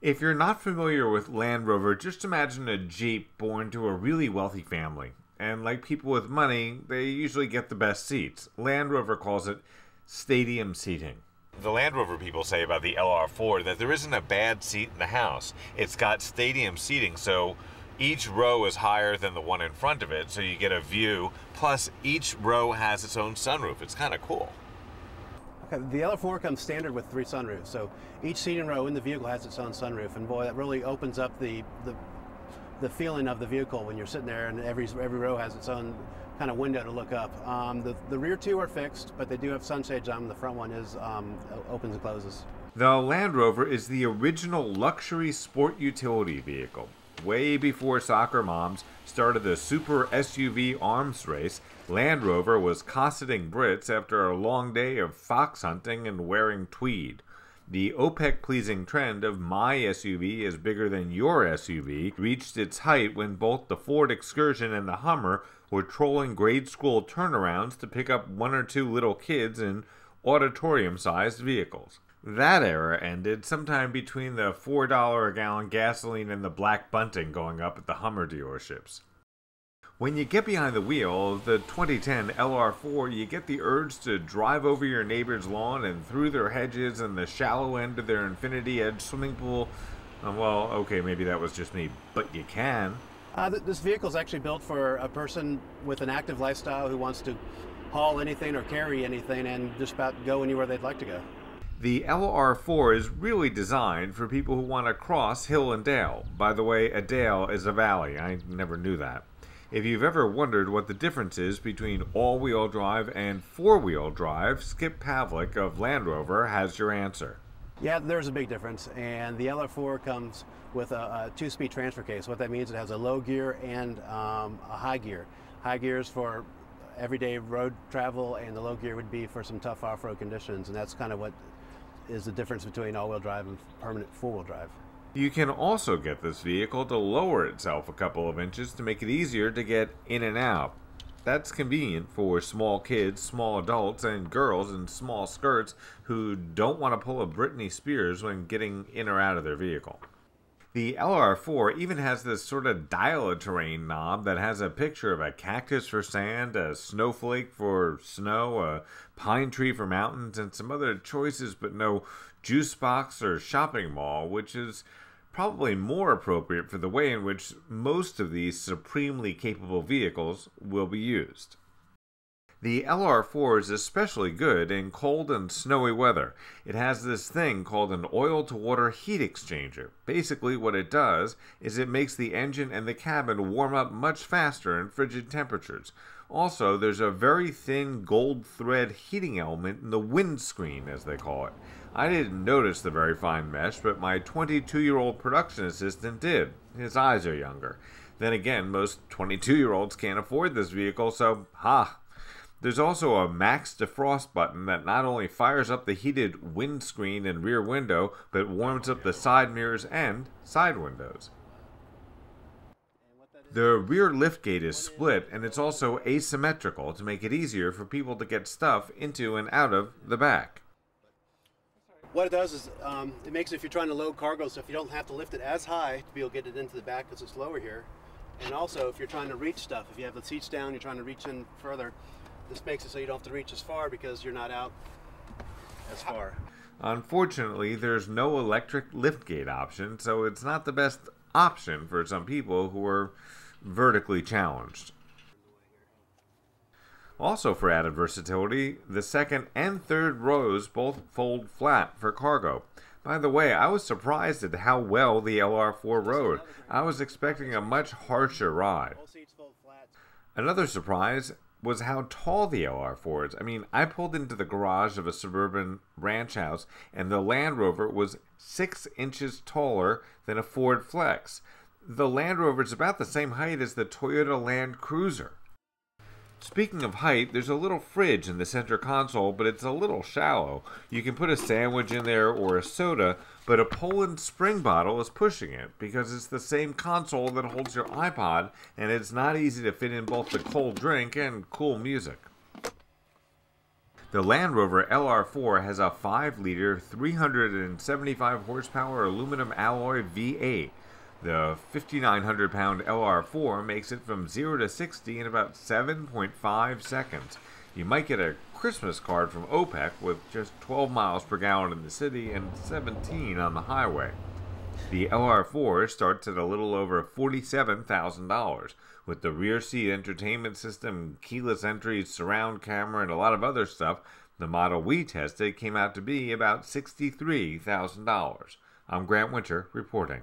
If you're not familiar with Land Rover, just imagine a Jeep born to a really wealthy family. And like people with money, they usually get the best seats. Land Rover calls it stadium seating. The Land Rover people say about the LR4 that there isn't a bad seat in the house. It's got stadium seating, so each row is higher than the one in front of it, so you get a view. Plus, each row has its own sunroof. It's kind of cool. Okay, the LR4 comes standard with 3 sunroofs, so each seating row in the vehicle has its own sunroof, and boy, that really opens up the feeling of the vehicle when you're sitting there, and every row has its own kind of window to look up. The rear two are fixed, but they do have sunshades on them. The front one is opens and closes. The Land Rover is the original luxury sport utility vehicle. Way before soccer moms started the super SUV arms race, Land Rover was cosseting Brits after a long day of fox hunting and wearing tweed. The OPEC-pleasing trend of my SUV is bigger than your SUV reached its height when both the Ford Excursion and the Hummer were trolling grade school turnarounds to pick up 1 or 2 little kids in auditorium-sized vehicles. That era ended sometime between the $4 a gallon gasoline and the black bunting going up at the Hummer dealerships. When you get behind the wheel of the 2010 LR4, you get the urge to drive over your neighbor's lawn and through their hedges and the shallow end of their infinity edge swimming pool. Well, okay, maybe that was just me, but you can. This vehicle is actually built for a person with an active lifestyle who wants to haul anything or carry anything and just about go anywhere they'd like to go. The LR4 is really designed for people who want to cross hill and dale. By the way, a dale is a valley. I never knew that. If you've ever wondered what the difference is between all-wheel drive and four-wheel drive, Skip Pavlik of Land Rover has your answer. Yeah, there's a big difference, and the LR4 comes with a 2-speed transfer case. What that means, it has a low gear and a high gear. High gear is for everyday road travel, and the low gear would be for some tough off-road conditions, and that's kind of what is the difference between all-wheel drive and permanent four-wheel drive. You can also get this vehicle to lower itself a couple of inches to make it easier to get in and out. That's convenient for small kids, small adults, and girls in small skirts who don't want to pull a Britney Spears when getting in or out of their vehicle. The LR4 even has this sort of dial-a-terrain knob that has a picture of a cactus for sand, a snowflake for snow, a pine tree for mountains, and some other choices, but no juice box or shopping mall, which is probably more appropriate for the way in which most of these supremely capable vehicles will be used. The LR4 is especially good in cold and snowy weather. It has this thing called an oil-to-water heat exchanger. Basically what it does is it makes the engine and the cabin warm up much faster in frigid temperatures. Also, there's a very thin gold thread heating element in the windscreen, as they call it. I didn't notice the very fine mesh, but my 22-year-old production assistant did. His eyes are younger. Then again, most 22-year-olds can't afford this vehicle, so There's also a max defrost button that not only fires up the heated windscreen and rear window, but warms up the side mirrors and side windows. The rear liftgate is split, and it's also asymmetrical to make it easier for people to get stuff into and out of the back. What it does is it makes it, if you're trying to load cargo stuff, you don't have to lift it as high to be able to get it into the back because it's lower here. And also, if you're trying to reach stuff, if you have the seats down, you're trying to reach in further, this makes it so you don't have to reach as far because you're not out as far. Unfortunately, there's no electric liftgate option, so it's not the best option for some people who are vertically challenged. Also, for added versatility, the second and third rows both fold flat for cargo. By the way, I was surprised at how well the LR4 rode. I was expecting a much harsher ride. Another surprise was how tall the LR4 is. I mean, I pulled into the garage of a suburban ranch house, and the Land Rover was 6 inches taller than a Ford Flex. The Land Rover is about the same height as the Toyota Land Cruiser. Speaking of height, there's a little fridge in the center console, but it's a little shallow. You can put a sandwich in there or a soda, but a Poland Spring bottle is pushing it because it's the same console that holds your iPod, and it's not easy to fit in both the cold drink and cool music. The Land Rover LR4 has a 5-liter, 375 horsepower aluminum alloy V8. The 5,900-pound LR4 makes it from 0 to 60 in about 7.5 seconds. You might get a Christmas card from OPEC with just 12 miles per gallon in the city and 17 on the highway. The LR4 starts at a little over $47,000. With the rear seat entertainment system, keyless entry, surround camera, and a lot of other stuff, the model we tested came out to be about $63,000. I'm Grant Winter reporting.